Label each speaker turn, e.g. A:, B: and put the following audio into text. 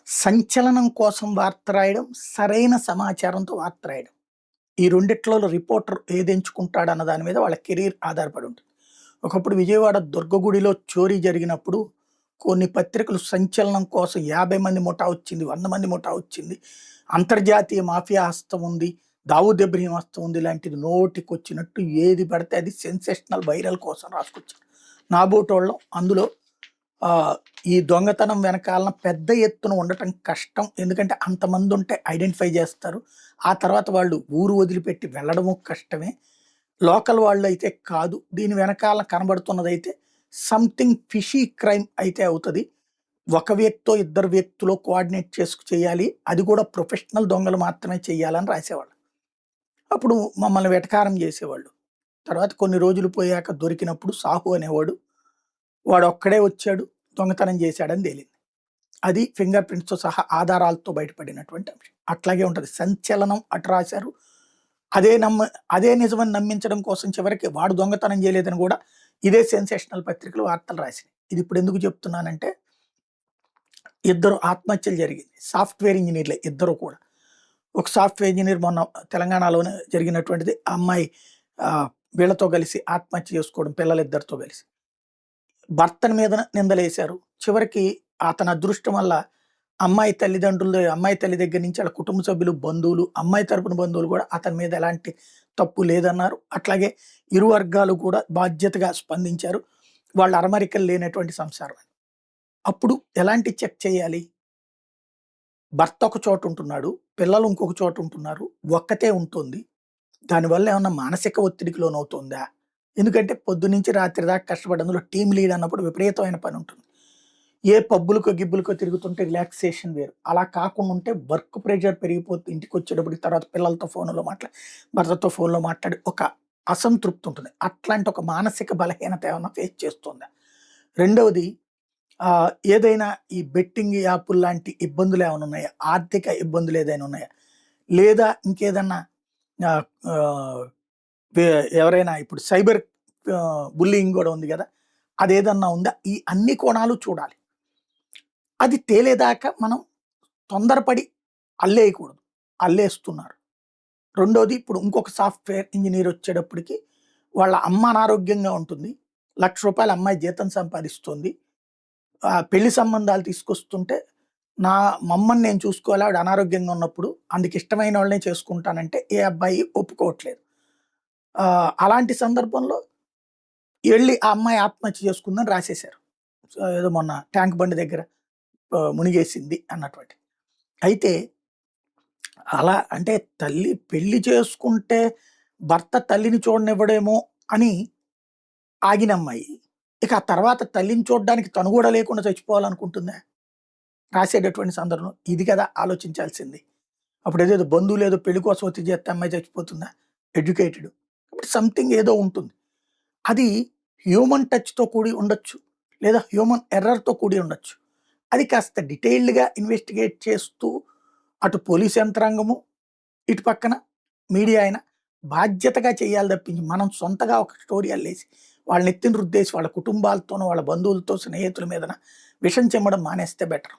A: సంచలనం కోసం వార్త రాయడం, సరైన సమాచారంతో వార్త రాయడం. ఈ రెండిట్లో రిపోర్టర్ ఏదెంచుకుంటాడన్న దాని మీద వాళ్ళ కెరీర్ ఆధారపడి ఉంటుంది. ఒకప్పుడు విజయవాడ దుర్గగుడిలో చోరీ జరిగినప్పుడు కొన్ని పత్రికలు సంచలనం కోసం 50 మంది ముఠా వచ్చింది, 100 మంది ముఠా వచ్చింది, అంతర్జాతీయ మాఫియా హస్తం ఉంది, దావూద్ ఇబ్రహీం హస్తం ఉంది ఇలాంటిది నోటికొచ్చినట్టు ఏది పడితే అది సెన్సేషనల్ వైరల్ కోసం రాసుకొచ్చారు. నాబోటోళ్ళం అందులో ఈ దొంగతనం వెనకాలన పెద్ద ఎత్తున ఉండటం కష్టం. ఎందుకంటే అంతమంది ఉంటే ఐడెంటిఫై చేస్తారు. ఆ తర్వాత వాళ్ళు ఊరు వదిలిపెట్టి వెళ్ళడము కష్టమే. లోకల్ వాళ్ళైతే కాదు. దీని వెనకాల కనబడుతున్నదైతే సంథింగ్ ఫిషీ క్రైమ్ అయితే అవుతది. ఒక వ్యక్తో, ఇద్దరు వ్యక్తులో కోఆర్డినేట్ చేసుకు చేయాలి. అది కూడా ప్రొఫెషనల్ దొంగలు మాత్రమే చేయాలని రాసేవాళ్ళు. అప్పుడు మమ్మల్ని వెటకారం చేసేవాళ్ళు. తర్వాత కొన్ని రోజులు పోయాక దొరికినప్పుడు సాహు అనేవాడు, వాడొక్కడే వచ్చాడు, దొంగతనం చేశాడని తేలింది. అది ఫింగర్ ప్రింట్స్‌తో సహా ఆధారాలతో బయటపడినటువంటి అంశం. అట్లాగే ఉంటది. సంచలనం అటు రాశారు. అదే అదే నిజమని నమ్మించడం కోసం చివరికి వాడు దొంగతనం చేయలేదని కూడా ఇదే సెన్సేషనల్ పత్రికలు వార్తలు రాసినాయి. ఇది ఇప్పుడు ఎందుకు చెప్తున్నానంటే, ఇద్దరు ఆత్మహత్యలు జరిగింది. సాఫ్ట్‌వేర్ ఇంజినీర్లే ఇద్దరు కూడా. ఒక సాఫ్ట్‌వేర్ ఇంజినీర్ మొన్న తెలంగాణలోనే జరిగినటువంటిది. ఆ అమ్మాయి వీళ్ళతో కలిసి ఆత్మహత్య చేసుకోవడం పిల్లలిద్దరితో కలిసి. భర్తని మీద నిందలేశారు. చివరికి అతని అదృష్టం వల్ల అమ్మాయి తల్లి దగ్గర నుంచి వాళ్ళ కుటుంబ సభ్యులు, బంధువులు, అమ్మాయి తరపున బంధువులు కూడా అతని మీద ఎలాంటి తప్పు లేదన్నారు. అట్లాగే ఇరు వర్గాలు కూడా బాధ్యతగా స్పందించారు. వాళ్ళ అరమరికలు లేనటువంటి సంసారం. అప్పుడు ఎలాంటి చెక్ చేయాలి? భర్త ఒక చోట ఉంటున్నాడు, పిల్లలు ఇంకొక చోట ఉంటున్నారు, ఒక్కతే ఉంటుంది. దానివల్ల ఏమన్నా మానసిక ఒత్తిడికి లోనవుతుందా? ఎందుకంటే పొద్దున్నుంచి రాత్రి దాకా కష్టపడి అందులో టీమ్ లీడ్ అన్నప్పుడు విపరీతమైన పని ఉంటుంది. ఏ పబ్బులకో, గిబ్బులకో తిరుగుతుంటే రిలాక్సేషన్ వేరు. అలా కాకుండా ఉంటే వర్క్ ప్రెషర్ పెరిగిపోతుంది. ఇంటికొచ్చేటప్పటికి తర్వాత పిల్లలతో ఫోన్‌లో మాట్లాడి, భర్తతో ఫోన్‌లో మాట్లాడి ఒక అసంతృప్తి ఉంటుంది. అట్లాంటి ఒక మానసిక బలహీనత ఏమన్నా ఫేస్ చేస్తుందా? రెండవది ఏదైనా ఈ బెట్టింగ్ యాపుల్లాంటి ఇబ్బందులు ఏమైనా ఉన్నాయా? ఆర్థిక ఇబ్బందులు ఏదైనా ఉన్నాయా? లేదా ఇంకేదన్నా ఆహ్, ఆహ్, వే ఎవరైనా ఇప్పుడు సైబర్ బుల్లీయింగ్ గూడా ఉంది గదా! అదేదన్నా ఉందా? ఈ అన్ని కోణాలు చూడాలి. అది తేలేదాకా మనం తొందరపడి అల్లేయకూడదు. అల్లేస్తున్నారు. రెండోది ఇప్పుడు ఇంకొక సాఫ్ట్‌వేర్ ఇంజినీర్ వచ్చేటప్పటికి వాళ్ళ అమ్మ అనారోగ్యంగా ఉంటుంది. రూ. 1,00,000 అమ్మాయి జీతం సంపాదిస్తుంది. పెళ్లి సంబంధాలు తీసుకొస్తుంటే మమ్మని నేను చూసుకోవాలి. ఆవిడ అనారోగ్యంగా ఉన్నప్పుడు అందుకిష్టమైన వాళ్ళనే చేసుకుంటానంటే ఏ అబ్బాయి ఒప్పుకోవట్లేదు. అలాంటి సందర్భంలో ఎళ్లి ఆ అమ్మాయి ఆత్మహత్య చేసుకుందని రాసేశారు. ఏదో మొన్న ట్యాంక్ బండ్ దగ్గర మునిగేసింది అన్నటువంటి. అయితే అలా అంటే తల్లి పెళ్లి చేసుకుంటే భర్త తల్లిని చూడనివ్వడేమో అని ఆగినమ్మాయి, ఇక ఆ తర్వాత తల్లిని చూడడానికి తను గూడా లేకుండా చచ్చిపోవాలనుకుంటుందా? రాసేటటువంటి సందర్భం ఇది కదా ఆలోచించాల్సింది. అప్పుడేదేదో బంధువులేదో పెళ్లి కోసం ఒత్తిడి చేస్తే అమ్మాయి చచ్చిపోతుందా? ఎడ్యుకేటెడ్. కాబట్టి సంథింగ్ ఏదో ఉంటుంది. అది హ్యూమన్ టచ్‌తో కూడి ఉండొచ్చు. లేదా హ్యూమన్ ఎర్రర్‌తో కూడి ఉండొచ్చు. అది కాస్త డీటెయిల్డ్‌గా ఇన్వెస్టిగేట్ చేస్తూ అటు పోలీస్ యంత్రాంగము, ఇటు పక్కన మీడియా అయినా బాధ్యతగా చేయాలి తప్పించి, మనం సొంతగా ఒక స్టోరీ అల్లేసి, వాళ్ళ నెత్తిన రుద్దేసి, వాళ్ళ కుటుంబాలతోనో, వాళ్ళ బంధువులతో, స్నేహితుల మీదన విషం చిమ్మడం మానేస్తే బెటర్.